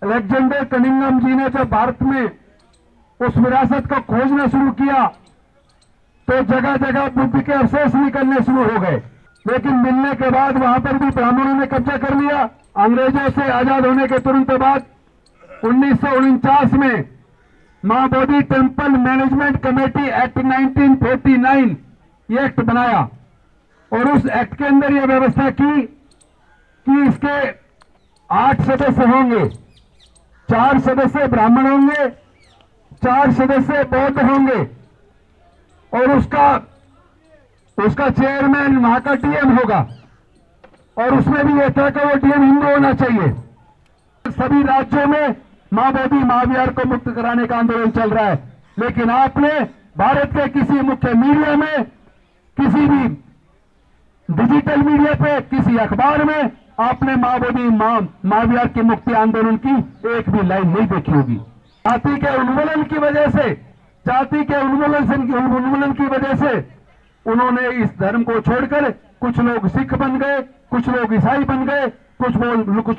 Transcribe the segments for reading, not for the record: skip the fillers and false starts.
Alexander Cunningham जी ने जब भारत में उस विरासत को खोजना शुरू किया तो जगह जगह बुद्ध के अवशेष निकलने शुरू हो गए, लेकिन मिलने के बाद वहां पर भी ब्राह्मणों ने कब्जा कर लिया। अंग्रेजों से आजाद होने के तुरंत बाद 1949 में मां बोधि टेम्पल मैनेजमेंट कमेटी एक्ट 1949 ये एक्ट बनाया और उस एक्ट के अंदर यह व्यवस्था की कि इसके 8 सदस्य होंगे, 4 सदस्य ब्राह्मण होंगे, 4 सदस्य बौद्ध होंगे और उसका चेयरमैन वहां का डीएम होगा और उसमें भी यह था कि वो डीएम हिंदू होना चाहिए। सभी राज्यों में मां बोधि महाविहार को मुक्त कराने का आंदोलन चल रहा है, लेकिन आपने भारत के किसी मुख्य मीडिया में, किसी भी डिजिटल मीडिया पे, किसी अखबार में आपने मां बोधि महाविहार की मुक्ति आंदोलन की एक भी लाइन नहीं देखी होगी। जाति के उन्मूलन की वजह से, जाति के उन्मूलन की वजह से उन्होंने इस धर्म को छोड़कर कुछ लोग सिख बन गए, कुछ लोग ईसाई बन गए, कुछ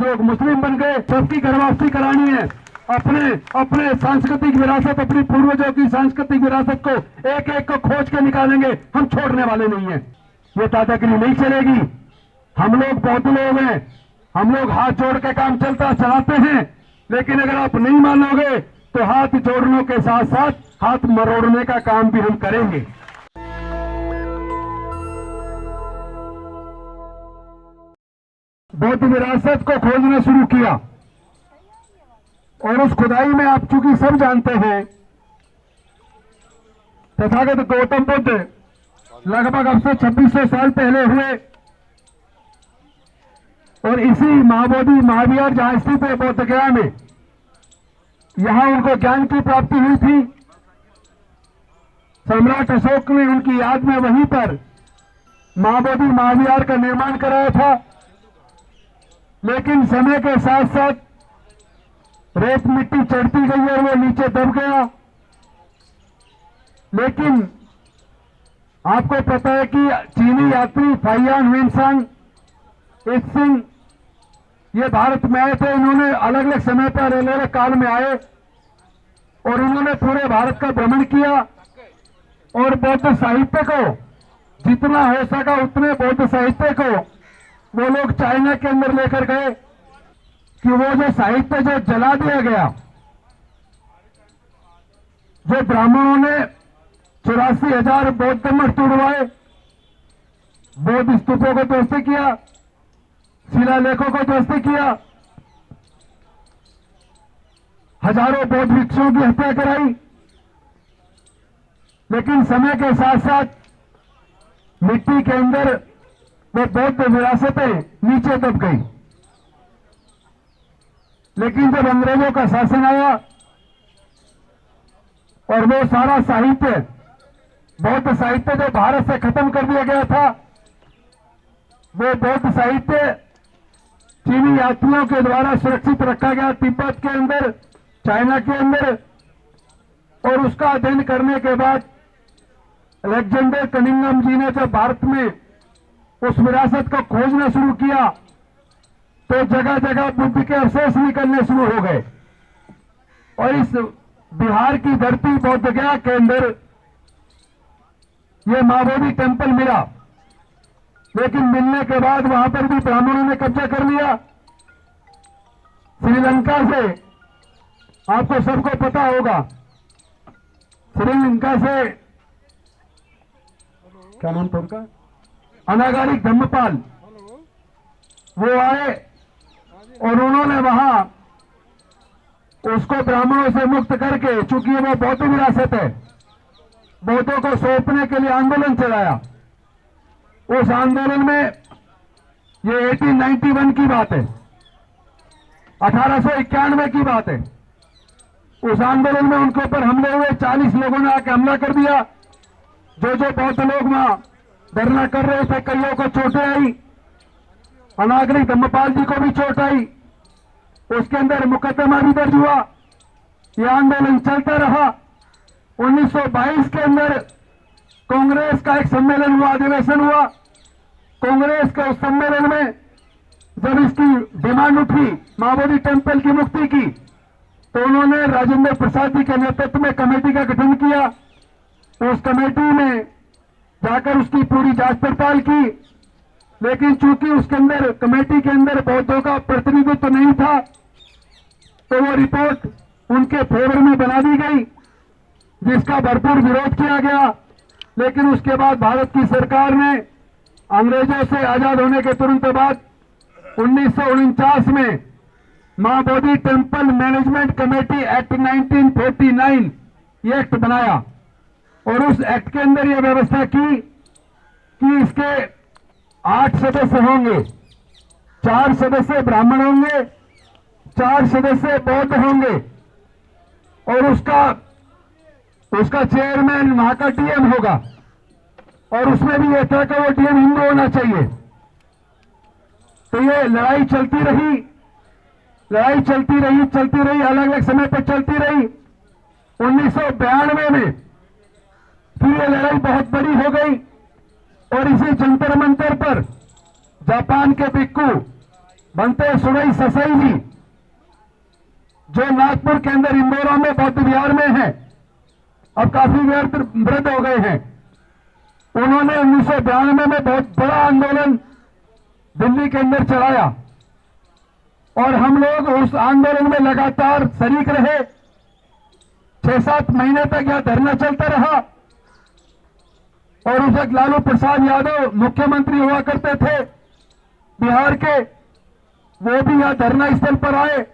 लोग मुस्लिम बन गए। सबकी गर्भावस्थी करानी है। अपने सांस्कृतिक विरासत, अपनी पूर्वजों की सांस्कृतिक विरासत को एक एक को खोज के निकालेंगे, हम छोड़ने वाले नहीं हैं। ये दादागिरी नहीं चलेगी। हम लोग बौद्ध लोग हैं, हम लोग हाथ जोड़ के काम चलाते हैं, लेकिन अगर आप नहीं मानोगे तो हाथ जोड़ने के साथ साथ हाथ मरोड़ने का काम भी हम करेंगे। बौद्ध विरासत को खोजना शुरू किया और उस खुदाई में आप चूंकि सब जानते हैं, तथागत गौतम बुद्ध लगभग अब से 2600 साल पहले हुए और इसी महाबोधि महाविहार जहां स्थित है बौद्ध गया में, यहां उनको ज्ञान की प्राप्ति हुई थी। सम्राट अशोक ने उनकी याद में वहीं पर महाबोधि महाविहार का निर्माण कराया था, लेकिन समय के साथ साथ रेत मिट्टी चढ़ती गई और वो नीचे दब गया। लेकिन आपको पता है कि चीनी यात्री फाइयान वेनसांग इत्सिंग ये भारत में आए थे। इन्होंने अलग अलग समय पर अलग अलग काल में आए और उन्होंने पूरे भारत का भ्रमण किया और बौद्ध साहित्य को जितना हो सका उतने बौद्ध साहित्य को वो लोग चाइना के अंदर लेकर गए कि वो जो साहित्य जो जला दिया गया, जो ब्राह्मणों ने 84,000 बौद्ध मठ तोड़वाए, बौद्ध स्तूपों को ध्वस्त किया, शिलालेखों को ध्वस्त किया, हजारों बौद्ध भिक्षुओं की हत्या कराई, लेकिन समय के साथ साथ मिट्टी के अंदर वो बौद्ध विरासतें नीचे दब गई। लेकिन जब अंग्रेजों का शासन आया और वो सारा साहित्य, बौद्ध साहित्य जो भारत से खत्म कर दिया गया था, वो बौद्ध साहित्य चीनी यात्रियों के द्वारा सुरक्षित रखा गया तिब्बत के अंदर, चाइना के अंदर। और उसका अध्ययन करने के बाद अलेक्जेंडर कनिंघम जी ने जब भारत में उस विरासत को खोजना शुरू किया तो जगह जगह बुद्ध के अवशेष निकलने शुरू हो गए और इस बिहार की धरती बौद्ध गया के अंदर ये मां बोधि टेम्पल मिला। लेकिन मिलने के बाद वहां पर भी ब्राह्मणों ने कब्जा कर लिया। श्रीलंका से आपको सबको पता होगा, श्रीलंका से क्या नाम था उनका, अनागारिक धम्मपाल, वो आए और उन्होंने वहां उसको ब्राह्मणों से मुक्त करके, चूंकि वो बौद्ध विरासत है, बौद्धों को सौंपने के लिए आंदोलन चलाया। उस आंदोलन में ये 1891 की बात है, 1891 की बात है। उस आंदोलन में उनके ऊपर हमले हुए, 40 लोगों ने आके हमला कर दिया। जो बौद्ध लोग वहां धरना कर रहे थे, कईयों को चोटें आई, अनागरिक धम्मपाल जी को भी चोट आई। उसके अंदर मुकदमा भी दर्ज हुआ। यह आंदोलन चलता रहा। 1922 के अंदर कांग्रेस का एक सम्मेलन हुआ, अधिवेशन हुआ। कांग्रेस के उस सम्मेलन में जब इसकी डिमांड उठी माओवादी टेम्पल की मुक्ति की, तो उन्होंने राजेंद्र प्रसाद जी के नेतृत्व में कमेटी का गठन किया। उस कमेटी में जाकर उसकी पूरी जांच पड़ताल की, लेकिन चूंकि उसके अंदर कमेटी के अंदर बौद्धों का प्रतिनिधित्व नहीं था, तो वो रिपोर्ट उनके फेवर में बना दी गई, जिसका भरपूर विरोध किया गया। लेकिन उसके बाद भारत की सरकार ने अंग्रेजों से आजाद होने के तुरंत बाद 1949 में माओवादी टेम्पल मैनेजमेंट कमेटी एक्ट 1949 ये एक्ट बनाया, और उस एक्ट के अंदर यह व्यवस्था की कि इसके 8 सदस्य होंगे, 4 सदस्य ब्राह्मण होंगे, 4 सदस्य बौद्ध होंगे, और उसका चेयरमैन वहां का डीएम होगा, और उसमें भी यह था कि वो डीएम हिंदू होना चाहिए। तो ये लड़ाई चलती रही, अलग अलग समय पर चलती रही। 1992 में फिर ये लड़ाई बहुत बड़ी हो गई, और इसी जंतर मंतर पर जापान के भिक्खु बनते सुरई ससाई जी, जो नागपुर के अंदर इंदौरा में बौद्ध विहार में है, अब काफी वृद्ध हो गए हैं, उन्होंने 1992 में बहुत बड़ा आंदोलन दिल्ली के अंदर चलाया, और हम लोग उस आंदोलन में लगातार शरीक रहे। 6-7 महीने तक यह धरना चलता रहा, और उस वक्त लालू प्रसाद यादव मुख्यमंत्री हुआ करते थे बिहार के, वो भी यहां धरना स्थल पर आए,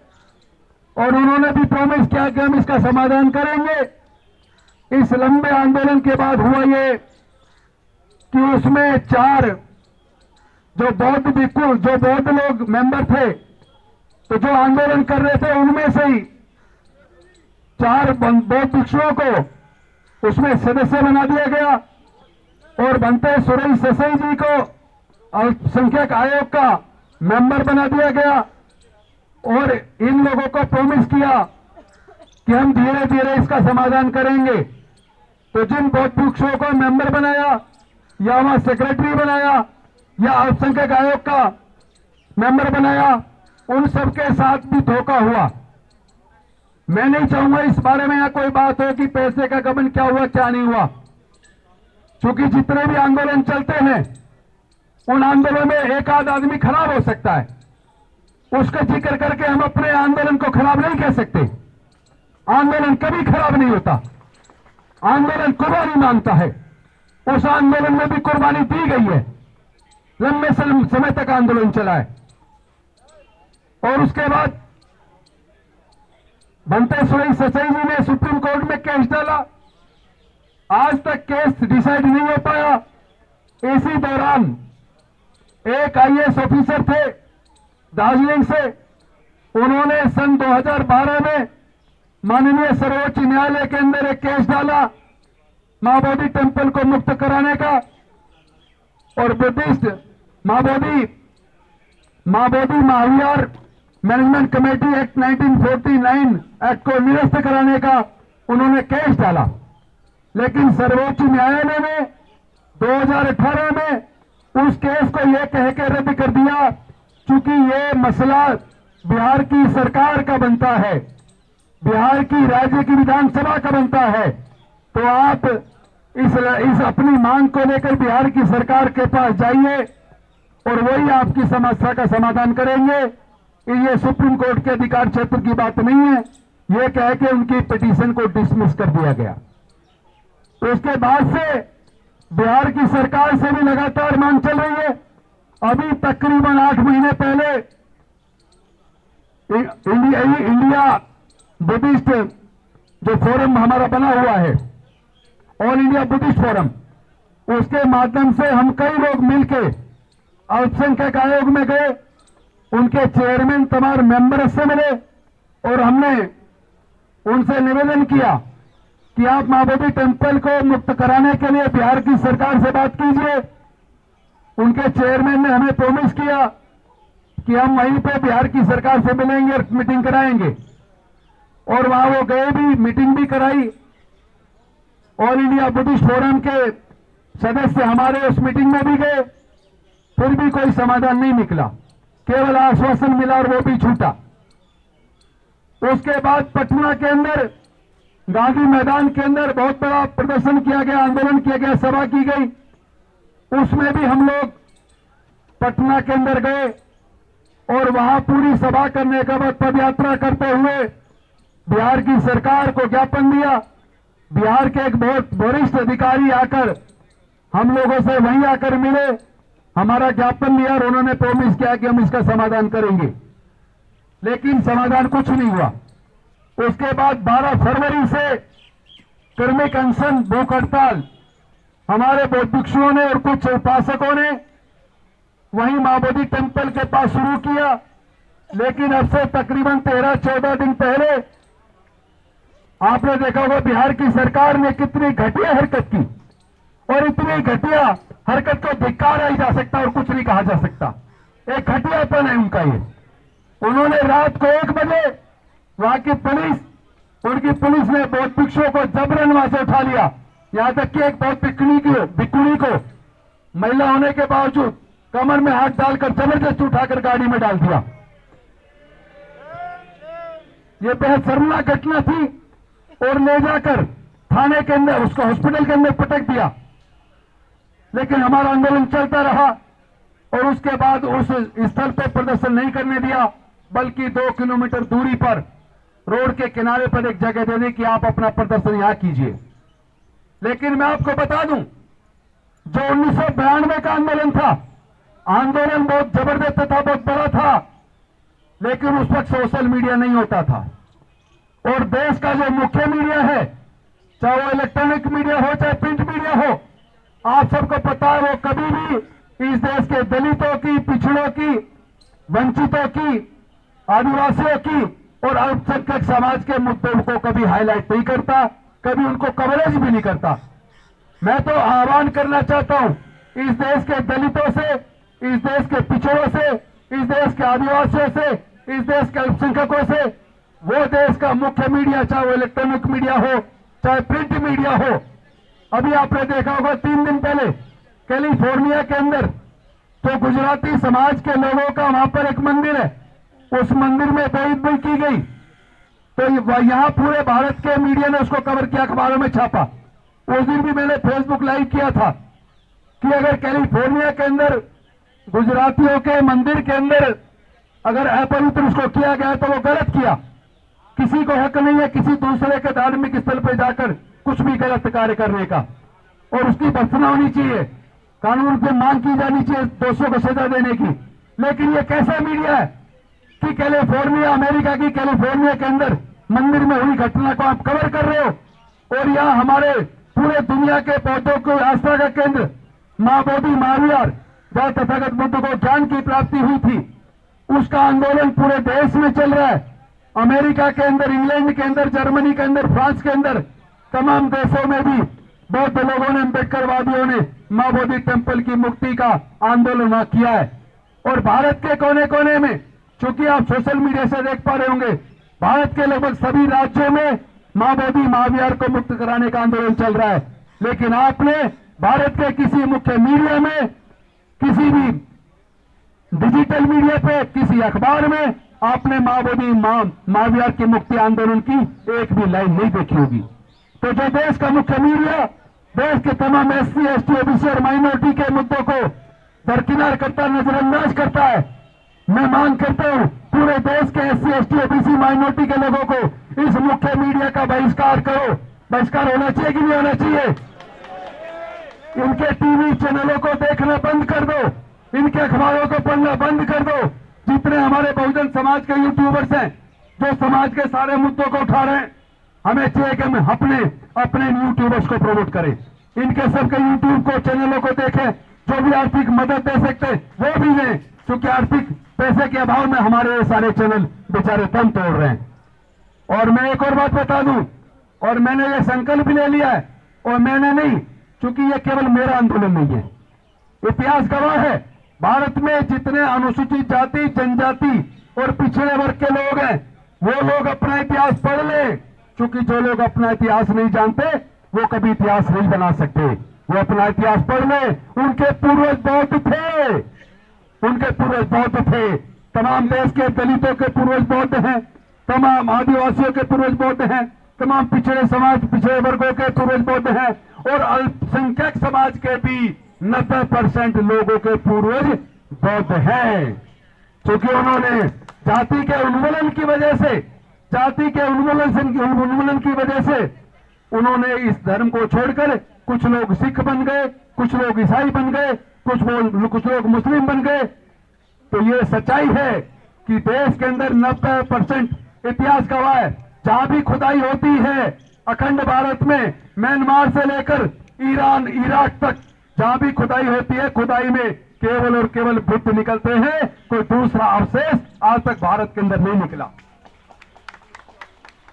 और उन्होंने भी प्रॉमिस किया कि हम इसका समाधान करेंगे। इस लंबे आंदोलन के बाद हुआ ये कि उसमें 4 जो बौद्ध भिक्खु, जो बौद्ध लोग मेंबर थे, तो जो आंदोलन कर रहे थे उनमें से ही 4 बौद्ध भिक्षुओं को उसमें सदस्य बना दिया गया, और बनते सुरई ससाई जी को अल्पसंख्यक आयोग का मेंबर बना दिया गया, और इन लोगों को प्रॉमिस किया कि हम धीरे धीरे इसका समाधान करेंगे। तो जिन बौद्ध भिक्षुओं को मेंबर बनाया, या वहां सेक्रेटरी बनाया, या अल्पसंख्यक आयोग का मेंबर बनाया, उन सबके साथ भी धोखा हुआ। मैं नहीं चाहूंगा इस बारे में यहां कोई बात हो कि पैसे का गबन क्या हुआ क्या नहीं हुआ, क्योंकि जितने भी आंदोलन चलते हैं उन आंदोलन में एक आध आदमी खराब हो सकता है, उसका जिक्र करके हम अपने आंदोलन को खराब नहीं कह सकते। आंदोलन कभी खराब नहीं होता, आंदोलन कुर्बानी मांगता है। उस आंदोलन में भी कुर्बानी दी गई है, लंबे समय तक आंदोलन चला है, और उसके बाद बनते सुरई ससाई जी ने सुप्रीम कोर्ट में केस डाला। आज तक केस डिसाइड नहीं हो पाया। इसी दौरान एक आईएएस ऑफिसर थे दार्जिलिंग से, उन्होंने सन 2012 में माननीय सर्वोच्च न्यायालय के अंदर एक केस डाला माओवादी टेम्पल को मुक्त कराने का, और बुद्धिस्ट माओवादी महाविहार मैनेजमेंट कमेटी एक्ट 1949 एक्ट को निरस्त कराने का उन्होंने केस डाला। लेकिन सर्वोच्च न्यायालय ने 2018 में उस केस को यह कह के रद्द कर दिया, चूंकि ये मसला बिहार की सरकार का बनता है, बिहार की राज्य की विधानसभा का बनता है, तो आप इस अपनी मांग को लेकर बिहार की सरकार के पास जाइए, और वही आपकी समस्या का समाधान करेंगे। ये सुप्रीम कोर्ट के अधिकार क्षेत्र की बात नहीं है, ये कह के उनकी पिटीशन को डिसमिस कर दिया गया। तो उसके बाद से बिहार की सरकार से भी लगातार मांग चल रही है। अभी तकरीबन 8 महीने पहले इंडिया बुद्धिस्ट जो फोरम हमारा बना हुआ है, ऑल इंडिया बुद्धिस्ट फोरम, उसके माध्यम से हम कई लोग मिलके अल्पसंख्यक आयोग में गए, उनके चेयरमैन तमाम मेंबर से मिले, और हमने उनसे निवेदन किया कि आप माओवादी टेम्पल को मुक्त कराने के लिए बिहार की सरकार से बात कीजिए। उनके चेयरमैन ने हमें प्रॉमिस किया कि हम वहीं पे बिहार की सरकार से मिलेंगे और मीटिंग कराएंगे, और वहां वो गए भी, मीटिंग भी कराई। ऑल इंडिया बुद्धिस्ट फोरम के सदस्य हमारे उस मीटिंग में भी गए, फिर भी कोई समाधान नहीं निकला। केवल आश्वासन मिला और वो भी झूठा। उसके बाद पटना के अंदर गांधी मैदान के अंदर बहुत बड़ा प्रदर्शन किया गया, आंदोलन किया गया, सभा की गई। उसमें भी हम लोग पटना के अंदर गए और वहां पूरी सभा करने के बाद पदयात्रा करते हुए बिहार की सरकार को ज्ञापन दिया। बिहार के एक बहुत वरिष्ठ अधिकारी आकर हम लोगों से वहीं आकर मिले, हमारा ज्ञापन लिया और उन्होंने प्रॉमिस किया कि हम इसका समाधान करेंगे, लेकिन समाधान कुछ नहीं हुआ। उसके बाद 12 फरवरी से क्रमिक अनशन भूख हड़ताल हमारे बौद्ध भिक्षुओं ने और कुछ उपासकों ने वहीं मां बोधि टेम्पल के पास शुरू किया, लेकिन अब से तकरीबन 13-14 दिन पहले आपने देखा होगा बिहार की सरकार ने कितनी घटिया हरकत की, और इतनी घटिया हरकत को धिक्कारा ही जा सकता और कुछ नहीं कहा जा सकता। एक घटियापन है उनका ये। उन्होंने रात को 1 बजे वहां की पुलिस, उनकी पुलिस ने बौद्ध भिक्षुओं को जबरन वहां से उठा लिया, यहां तक कि एक बौद्ध भिक्षुणी को महिला होने के बावजूद कमर में हाथ डालकर जबरदस्ती उठाकर गाड़ी में डाल दिया। यह बेहद शर्मनाक घटना थी और ले जाकर थाने के अंदर, उसको हॉस्पिटल के अंदर पटक दिया। लेकिन हमारा आंदोलन चलता रहा और उसके बाद उस स्थल पर प्रदर्शन नहीं करने दिया, बल्कि 2 किलोमीटर दूरी पर रोड के किनारे पर एक जगह दे दी कि आप अपना प्रदर्शन यहां कीजिए। लेकिन मैं आपको बता दूं, जो 1992 का आंदोलन था, आंदोलन बहुत जबरदस्त था, बहुत बड़ा था, लेकिन उस वक्त सोशल मीडिया नहीं होता था। और देश का जो मुख्य मीडिया है, चाहे वो इलेक्ट्रॉनिक मीडिया हो चाहे प्रिंट मीडिया हो, आप सबको पता है वो कभी भी इस देश के दलितों की, पिछड़ों की, वंचितों की, आदिवासियों की और अल्पसंख्यक समाज के मुद्दों को कभी हाईलाइट नहीं करता, कभी उनको कवरेज भी नहीं करता। मैं तो आह्वान करना चाहता हूं इस देश के दलितों से, इस देश के पिछड़ों से, इस देश के आदिवासियों से, इस देश के अल्पसंख्यकों से, वो देश का मुख्य मीडिया, चाहे वो इलेक्ट्रॉनिक मीडिया हो चाहे प्रिंट मीडिया हो। अभी आपने देखा होगा 3 दिन पहले कैलिफोर्निया के अंदर तो गुजराती समाज के लोगों का वहां पर एक मंदिर है, उस मंदिर में बेइज्जती की गई, तो यहां पूरे भारत के मीडिया ने उसको कवर किया, अखबारों में छापा। उस दिन भी मैंने फेसबुक लाइव किया था कि अगर कैलिफोर्निया के अंदर गुजरातियों के मंदिर के अंदर अगर अपवित्र उसको किया गया तो वो गलत किया। किसी को हक नहीं है किसी दूसरे के धार्मिक स्थल पर जाकर कुछ भी गलत कार्य करने का, और उसकी भर्त्सना होनी चाहिए, कानून से मांग की जानी चाहिए दोषियों को सजा देने की। लेकिन ये कैसा मीडिया है कि कैलिफोर्निया, अमेरिका की कैलिफोर्निया के अंदर मंदिर में हुई घटना को आप कवर कर रहे हो, और यहां हमारे पूरे दुनिया के बौद्धों को आस्था का केंद्र मां बोधि महाविहार, जहां तथागत बुद्ध को ज्ञान की प्राप्ति हुई थी, उसका आंदोलन पूरे देश में चल रहा है। अमेरिका के अंदर, इंग्लैंड के अंदर, जर्मनी के अंदर, फ्रांस के अंदर, तमाम देशों में भी बौद्ध लोगों ने, अम्बेडकरवादियों ने मां बोधि टेम्पल की मुक्ति का आंदोलन वहां किया है। और भारत के कोने कोने में, चूंकि आप सोशल मीडिया से देख पा रहे होंगे, भारत के लगभग सभी राज्यों में मां बोधि महाविहार को मुक्त कराने का आंदोलन चल रहा है। लेकिन आपने भारत के किसी मुख्य मीडिया में, किसी भी डिजिटल मीडिया पे, किसी अखबार में आपने मां बोधि महाविहार की मुक्ति आंदोलन की एक भी लाइन नहीं देखी होगी। तो जो देश का मुख्य मीडिया देश के तमाम SC, ST, OBC और माइनॉरिटी के मुद्दों को दरकिनार करता, नजरअंदाज करता है, मैं मांग करता हूं पूरे देश के SC, ST, OBC माइनॉरिटी के लोगों को इस मुख्य मीडिया का बहिष्कार करो। बहिष्कार होना चाहिए कि नहीं होना चाहिए? इनके टीवी चैनलों को देखना बंद कर दो, इनके अखबारों को पढ़ना बंद कर दो। जितने हमारे बहुजन समाज के यूट्यूबर्स हैं जो समाज के सारे मुद्दों को उठा रहे हैं, हमें चाहिए कि हम अपने यूट्यूबर्स को प्रमोट करें, इनके सबके यूट्यूब को, चैनलों को देखें, जो भी आर्थिक मदद दे सकते वो भी दें, क्योंकि आर्थिक पैसे के अभाव में हमारे ये सारे चैनल बेचारे दम तोड़ रहे हैं। और मैं एक और बात बता दूं, और मैंने ये संकल्प भी ले लिया है, और मैंने नहीं, क्योंकि ये केवल मेरा आंदोलन नहीं है, इतिहास गवाह है, भारत में जितने अनुसूचित जाति, जनजाति और पिछड़े वर्ग के लोग हैं, वो लोग अपना इतिहास पढ़ ले, क्योंकि जो लोग अपना इतिहास नहीं जानते वो कभी इतिहास नहीं बना सकते। वो अपना इतिहास पढ़ ले, उनके पूर्वज बौद्ध थे, उनके पूर्वज बौद्ध थे, तमाम देश के दलितों के पूर्वज बौद्ध हैं, तमाम आदिवासियों के पूर्वज बौद्ध हैं, तमाम पिछड़े समाज पिछड़े वर्गों के पूर्वज बौद्ध हैं और अल्पसंख्यक समाज के भी 90% लोगों के पूर्वज बौद्ध हैं। क्योंकि उन्होंने जाति के उन्मूलन की वजह से उन्मूलन की वजह से उन्होंने इस धर्म को छोड़कर कुछ लोग सिख बन गए, कुछ लोग ईसाई बन गए, कुछ लोग मुस्लिम बन गए। तो ये सच्चाई है कि देश के अंदर 90% इतिहास गवाह है, जहां भी खुदाई होती है अखंड भारत में, म्यांमार से लेकर ईरान इराक तक जहां भी खुदाई होती है, खुदाई में केवल और केवल बुद्ध निकलते हैं, कोई दूसरा अवशेष आज तक भारत के अंदर नहीं निकला।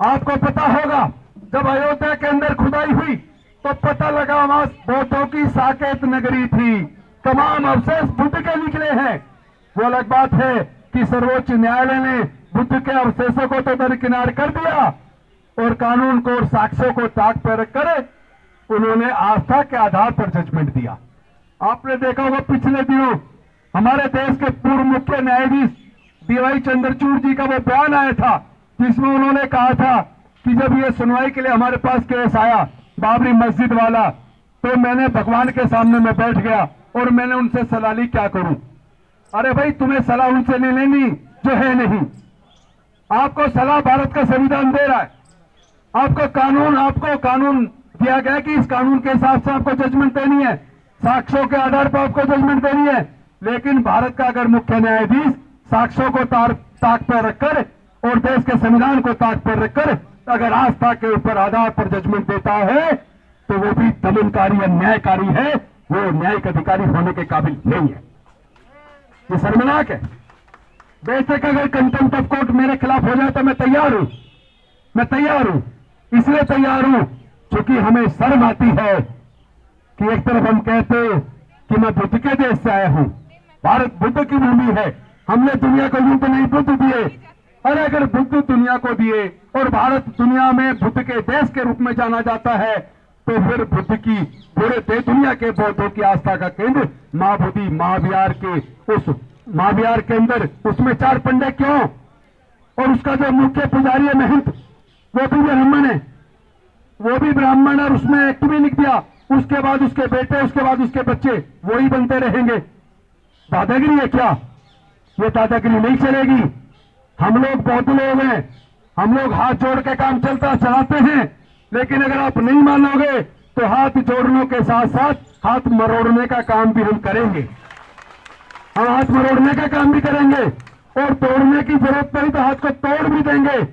आपको पता होगा जब अयोध्या के अंदर खुदाई हुई तो पता लगा वहां बौद्धों की साकेत नगरी थी, तमाम अवशेष बुद्ध के निकले हैं। वो अलग बात है कि सर्वोच्च न्यायालय ने बुद्ध के अवशेषों को तो दरकिनार कर दिया और कानून को और साक्ष्यों को ताक पर रखकर उन्होंने आस्था के आधार पर जजमेंट दिया। आपने देखा होगा पिछले दिनों हमारे देश के पूर्व मुख्य न्यायाधीश डीवाई चंद्रचूड़ जी का वो बयान आया था, जिसमें उन्होंने कहा था कि जब ये सुनवाई के लिए हमारे पास केस आया बाबरी मस्जिद वाला, तो मैंने भगवान के सामने में बैठ गया और मैंने उनसे सलाह ली क्या करूं। अरे भाई, तुम्हें सलाह उनसे नहीं लेनी जो है नहीं। आपको सलाह भारत का संविधान दे रहा है, आपको कानून दिया गया कि इस कानून के हिसाब से आपको जजमेंट देनी है, साक्ष्यों के आधार पर आपको जजमेंट देनी है। लेकिन भारत का अगर मुख्य न्यायाधीश साक्ष्यों को ताक पर रखकर और देश के संविधान को ताक पर रखकर अगर आस्था के ऊपर आधार पर जजमेंट देता है तो वो भी दमनकारी या न्यायकारी है, वो न्यायिक अधिकारी होने के काबिल नहीं है। ये शर्मनाक है। बेशक अगर कंटेम्प्ट ऑफ कोर्ट मेरे खिलाफ हो जाए तो मैं तैयार हूं, इसलिए तैयार हूं क्योंकि हमें शर्म आती है कि एक तरफ हम कहते कि मैं बुद्ध के देश से आया हूं, भारत बुद्ध की भूमि है, हमने दुनिया को यूं तो नहीं बुद्ध दिए। अरे अगर बुद्ध दुनिया को दिए और भारत दुनिया में बुद्ध के देश के रूप में जाना जाता है तो फिर बुद्ध की पूरे दुनिया के बौद्धों की आस्था का केंद्र महाबोधि महाविहार के अंदर उसमें 4 पंडे क्यों? और उसका जो मुख्य पुजारी है महंत वो भी ब्राह्मण और उसमें एक्ट भी लिख दिया, उसके बाद उसके बेटे, उसके बाद उसके बच्चे वही बनते रहेंगे। दादागिरी है क्या? ये दादागिरी नहीं चलेगी। हम लोग बौद्ध लोग हैं, हम लोग हाथ जोड़ के काम चलाते हैं, लेकिन अगर आप नहीं मानोगे तो हाथ जोड़ने के साथ साथ हाथ मरोड़ने का काम भी हम करेंगे। हम हाथ मरोड़ने का काम भी करेंगे और तोड़ने की जरूरत पड़ी तो हाथ को तोड़ भी देंगे।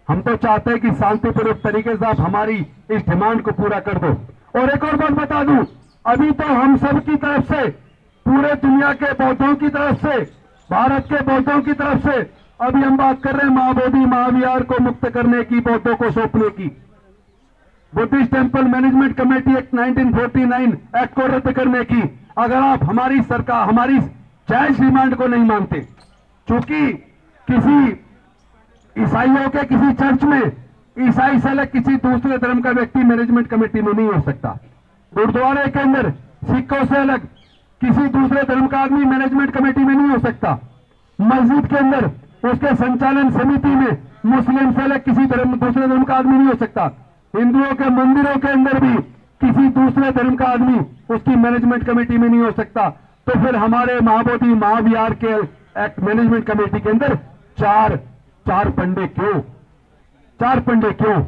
हम तो चाहते हैं कि शांतिपूर्वक तरीके से आप हमारी इस डिमांड को पूरा कर दो। और एक और बात बता दूं, अभी तो हम सब की तरफ से, पूरे दुनिया के बौद्धों की तरफ से, भारत के बौद्धों की तरफ से अभी हम बात कर रहे हैं महाबोधि महाविहार को मुक्त करने की, बौद्धों को सौंपने की, Buddhist temple management committee act 1949 act को रद्द करने की। अगर आप हमारी सरकार, हमारी जायज डिमांड को नहीं मानते, चूंकि किसी ईसाइयों के किसी चर्च में ईसाई से अलग किसी दूसरे धर्म का व्यक्ति मैनेजमेंट कमेटी में नहीं हो सकता, गुरुद्वारे के अंदर सिखों से अलग किसी दूसरे धर्म का आदमी मैनेजमेंट कमेटी में नहीं हो सकता, मस्जिद के अंदर उसके संचालन समिति में मुस्लिम से अलग किसी दूसरे धर्म का आदमी नहीं हो सकता, हिंदुओं के मंदिरों के अंदर भी किसी दूसरे धर्म का आदमी उसकी मैनेजमेंट कमेटी में नहीं हो सकता। तो फिर हमारे महाबोधि महाविहार के एक्ट मैनेजमेंट कमेटी के अंदर चार पंडे क्यों? 4 पंडे क्यों?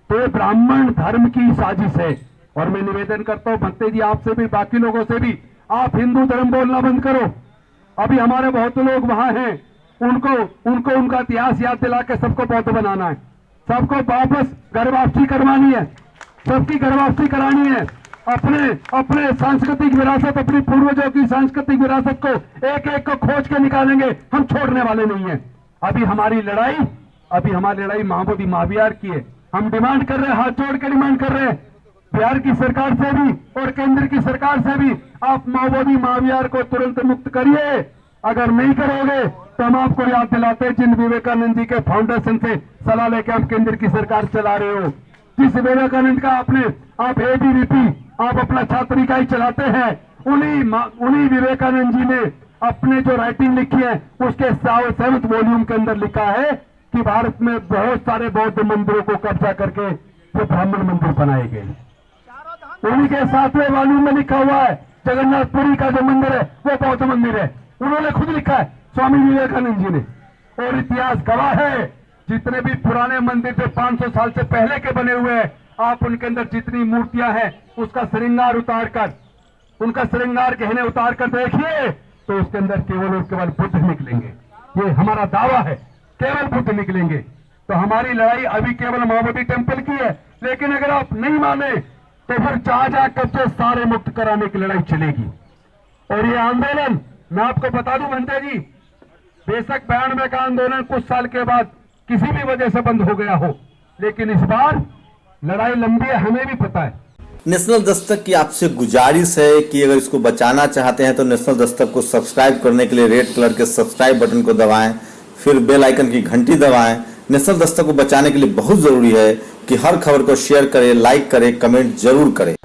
तो ये ब्राह्मण धर्म की साजिश है। और मैं निवेदन करता हूं भक्ते जी, आपसे भी, बाकी लोगों से भी, आप हिंदू धर्म बोलना बंद करो। अभी हमारे बहुत लोग वहां हैं, उनको उनका इतिहास याद दिला के सबको बौद्ध बनाना है, सबको वापस घर वापसी करवानी है, सबकी घर वापसी करानी है। अपने सांस्कृतिक विरासत, अपनी पूर्वजों की सांस्कृतिक विरासत को एक एक को खोज के निकालेंगे, हम छोड़ने वाले नहीं है। अभी हमारी लड़ाई महाबोधि महाविहार की है। हम डिमांड कर रहे हैं, हाथ जोड़ के डिमांड कर रहे हैं बिहार की सरकार से भी और केंद्र की सरकार से भी, आप महाबोधि महाविहार को तुरंत मुक्त करिए। अगर नहीं करोगे तो हम आपको याद दिलाते हैं जिन विवेकानंद जी के फाउंडेशन से सलाह लेके आप केंद्र की सरकार चला रहे हो, जिस विवेकानंद का आप एबीवीपी, आप अपना छात्र इकाई चलाते हैं, उन्हीं विवेकानंद जी ने अपने जो राइटिंग लिखी है उसके 7वें वॉल्यूम के अंदर लिखा है कि भारत में बहुत सारे बौद्ध मंदिरों को कब्जा करके वो ब्राह्मण मंदिर बनाए गए। उन्हीं के 7वें वॉल्यूम में लिखा हुआ है जगन्नाथपुरी का जो मंदिर है वो बौद्ध मंदिर है। उन्होंने खुद लिखा है, स्वामी विवेकानंद जी ने। और इतिहास गवाह है, जितने भी पुराने मंदिर जो 500 साल से पहले के बने हुए हैं, आप उनके अंदर जितनी मूर्तियां हैं उसका श्रृंगार उतार कर, उनका श्रृंगार गहने उतार कर देखिए तो उसके अंदर केवल और केवल बुद्ध निकलेंगे। ये हमारा दावा है, केवल बुद्ध निकलेंगे। तो हमारी लड़ाई अभी केवल महाबोधि टेम्पल की है, लेकिन अगर आप नहीं माने तो फिर जहां जहां कब्जे सारे मुक्त कराने की लड़ाई चलेगी। और ये आंदोलन मैं आपको बता दूं भंते जी, बेशक 92 का आंदोलन कुछ साल के बाद किसी भी वजह से बंद हो गया हो, लेकिन इस बार लड़ाई लंबी है, हमें भी पता है। नेशनल दस्तक की आपसे गुजारिश है कि अगर इसको बचाना चाहते हैं तो नेशनल दस्तक को सब्सक्राइब करने के लिए रेड कलर के सब्सक्राइब बटन को दबाएं, फिर बेल आइकन की घंटी दबाएं। नेशनल दस्तक को बचाने के लिए बहुत जरूरी है कि हर खबर को शेयर करें, लाइक करें, कमेंट जरूर करें।